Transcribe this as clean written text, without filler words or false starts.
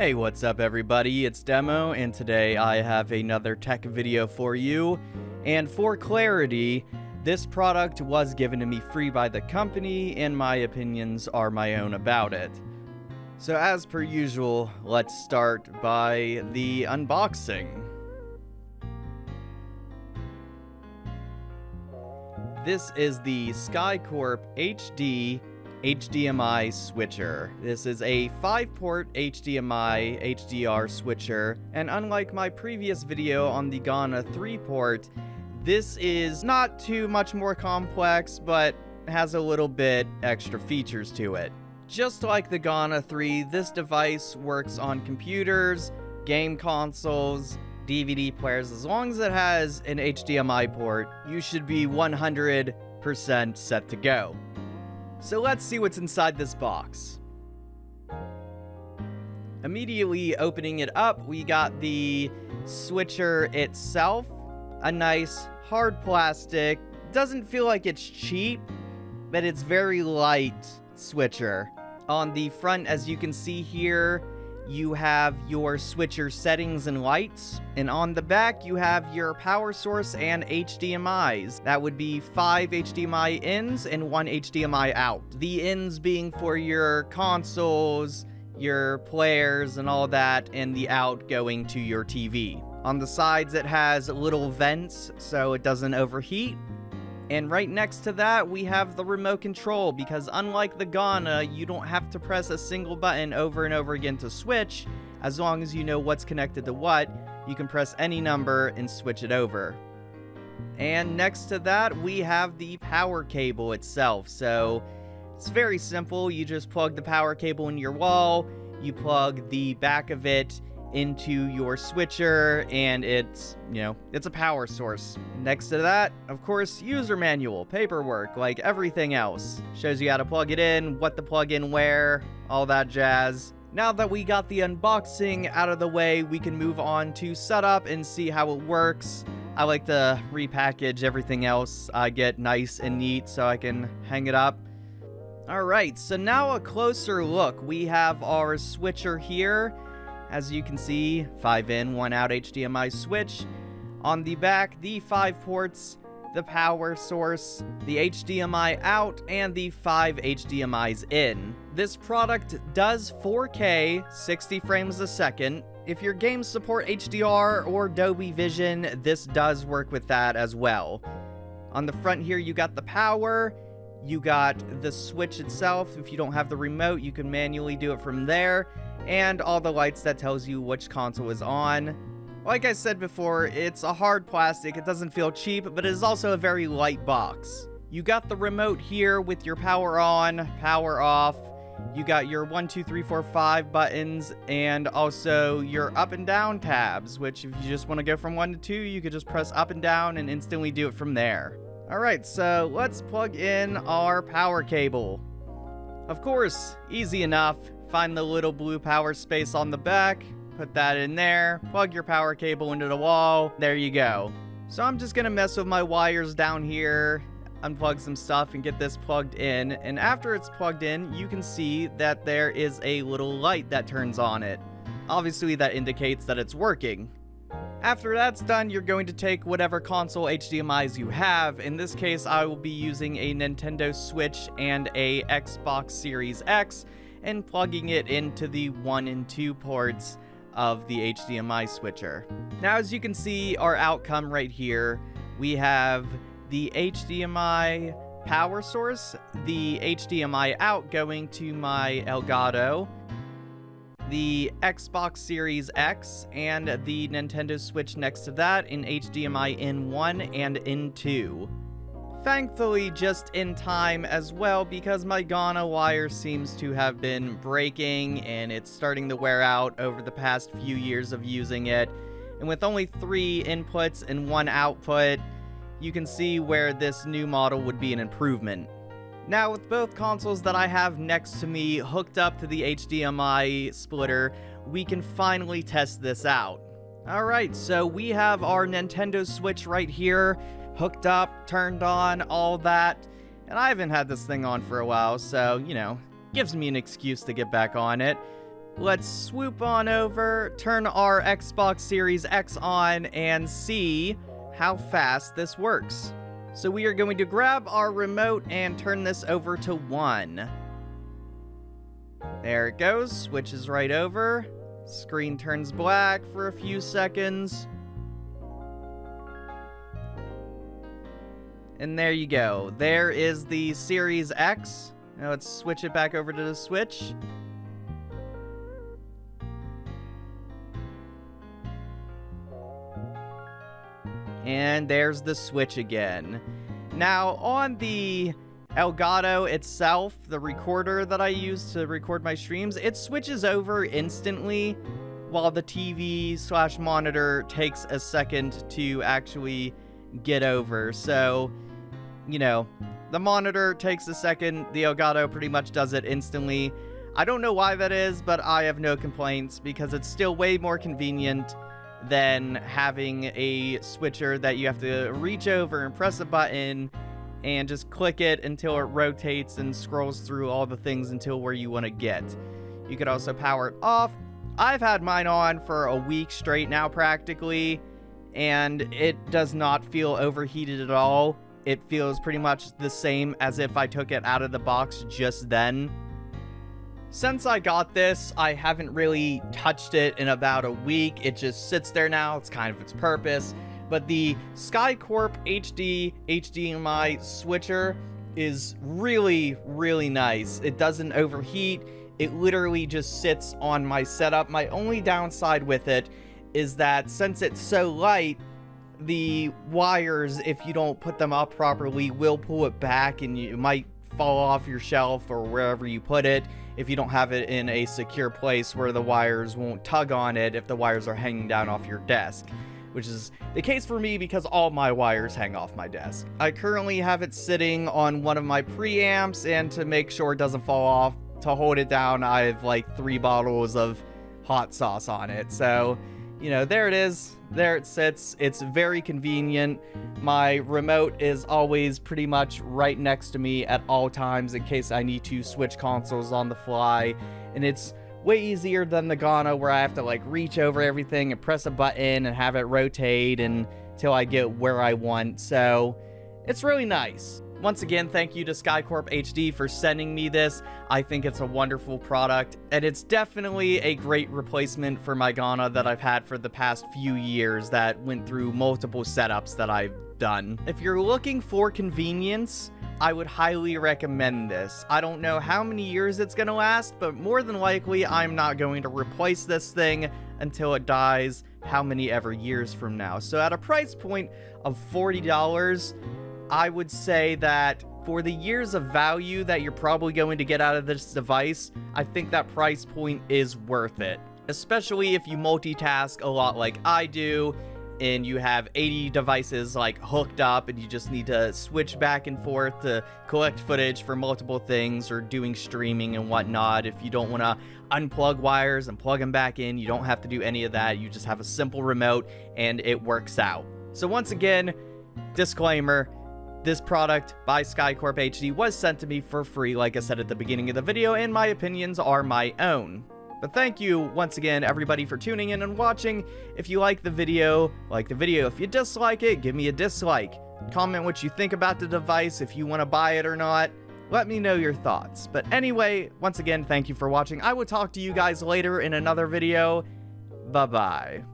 Hey, what's up everybody? It's Demo, and today I have another tech video for you. And for clarity, this product was given to me free by the company, and my opinions are my own about it. So as per usual, let's start by the unboxing. This is the SkyCorpHD HDMI switcher. This is a 5-port HDMI HDR switcher, and unlike my previous video on the Ghana 3-port, this is not too much more complex, but has a little bit extra features to it. Just like the Ghana 3, this device works on computers, game consoles, DVD players. As long as it has an HDMI port, you should be 100% set to go. So let's see what's inside this box. Immediately opening it up, we got the switcher itself. A nice hard plastic. Doesn't feel like it's cheap, but it's very light switcher. On the front, as you can see here, you have your switcher settings and lights, and on the back you have your power source and HDMIs. That would be 5 HDMI ins and 1 HDMI out. The ins being for your consoles, your players and all that, and the out going to your TV. On the sides it has little vents so it doesn't overheat. And right next to that, we have the remote control, because unlike the Ghana, you don't have to press a single button over and over again to switch. As long as you know what's connected to what, you can press any number and switch it over. And next to that, we have the power cable itself. So it's very simple. You just plug the power cable in your wall, you plug the back of it into your switcher, and it's a power source. Next to that, of course, user manual, paperwork, like everything else. Shows you how to plug it in, what to plug in where, all that jazz. Now that we got the unboxing out of the way, we can move on to setup and see how it works. I like to repackage everything else. I get nice and neat so I can hang it up. Alright, so now a closer look. We have our switcher here. As you can see, 5 in, 1 out HDMI switch. On the back, the 5 ports, the power source, the HDMI out, and the 5 HDMIs in. This product does 4K, 60 frames a second. If your games support HDR or Dolby Vision, this does work with that as well. On the front here, you got the power, you got the switch itself. If you don't have the remote, you can manually do it from there. And all the lights that tells you which console is on. Like I said before, it's a hard plastic, it doesn't feel cheap, but it is also a very light box. You got the remote here with your power on, power off. You got your 1, 2, 3, 4, 5 buttons, and also your up and down tabs, which if you just want to go from 1 to 2, you could just press up and down and instantly do it from there. Alright, so let's plug in our power cable. Of course, easy enough. Find the little blue power space on the back, put that in there, plug your power cable into the wall, there you go. So I'm just gonna mess with my wires down here, unplug some stuff and get this plugged in, and after it's plugged in, you can see that there is a little light that turns on it. Obviously that indicates that it's working. After that's done, you're going to take whatever console HDMIs you have. In this case, I will be using a Nintendo Switch and a Xbox Series X, and plugging it into the 1 and 2 ports of the HDMI switcher. Now, as you can see, our outcome right here, we have the HDMI power source, the HDMI out going to my Elgato, the Xbox Series X, and the Nintendo Switch next to that in HDMI in 1 and in 2. Thankfully, just in time as well, because my Ghana wire seems to have been breaking and it's starting to wear out over the past few years of using it. And with only 3 inputs and 1 output, you can see where this new model would be an improvement. Now, with both consoles that I have next to me hooked up to the HDMI splitter, we can finally test this out. Alright, so we have our Nintendo Switch right here, hooked up, turned on, all that, and I haven't had this thing on for a while, so, gives me an excuse to get back on it. let's swoop on over, turn our Xbox Series X on, and see how fast this works. So we are going to grab our remote and turn this over to 1. There it goes, switches right over. Screen turns black for a few seconds. And there you go. There is the Series X. Now let's switch it back over to the Switch. And there's the Switch again. Now, on the Elgato itself, the recorder that I use to record my streams, it switches over instantly, while the TV/monitor takes a second to actually get over. So, you know, the monitor takes a second, the Elgato pretty much does it instantly. I don't know why that is, but I have no complaints, because it's still way more convenient than having a switcher that you have to reach over and press a button and just click it until it rotates and scrolls through all the things until where you want to get. You could also power it off. I've had mine on for a week straight now practically, and it does not feel overheated at all. It feels pretty much the same as if I took it out of the box just then. Since I got this, I haven't really touched it in about a week. It just sits there now. It's kind of its purpose. But the SkyCorpHD HDMI switcher is really, really nice. It doesn't overheat. It literally just sits on my setup. My only downside with it is that since it's so light, the wires, if you don't put them up properly, will pull it back, and you might fall off your shelf or wherever you put it if you don't have it in a secure place where the wires won't tug on it if the wires are hanging down off your desk, which is the case for me because all my wires hang off my desk. I currently have it sitting on one of my preamps, and to make sure it doesn't fall off, to hold it down, I have like 3 bottles of hot sauce on it. So, you know, there it is. There it sits. It's very convenient. My remote is always pretty much right next to me at all times in case I need to switch consoles on the fly. And it's way easier than the Ghana, where I have to like reach over everything and press a button and have it rotate until I get where I want. So it's really nice. Once again, thank you to SkyCorpHD for sending me this. I think it's a wonderful product, and it's definitely a great replacement for my Ghana that I've had for the past few years that went through multiple setups that I've done. If you're looking for convenience, I would highly recommend this. I don't know how many years it's going to last, but more than likely, I'm not going to replace this thing until it dies how many ever years from now. So at a price point of $40, I would say that for the years of value that you're probably going to get out of this device, I think that price point is worth it. Especially if you multitask a lot like I do, and you have 80 devices like hooked up, and you just need to switch back and forth to collect footage for multiple things, or doing streaming and whatnot. If you don't want to unplug wires and plug them back in, you don't have to do any of that. You just have a simple remote and it works out. So once again, disclaimer, this product by SkyCorpHD was sent to me for free, like I said at the beginning of the video, and my opinions are my own. But thank you once again, everybody, for tuning in and watching. If you like the video, like the video. If you dislike it, give me a dislike. Comment what you think about the device, if you want to buy it or not. Let me know your thoughts. But anyway, once again, thank you for watching. I will talk to you guys later in another video. Bye-bye.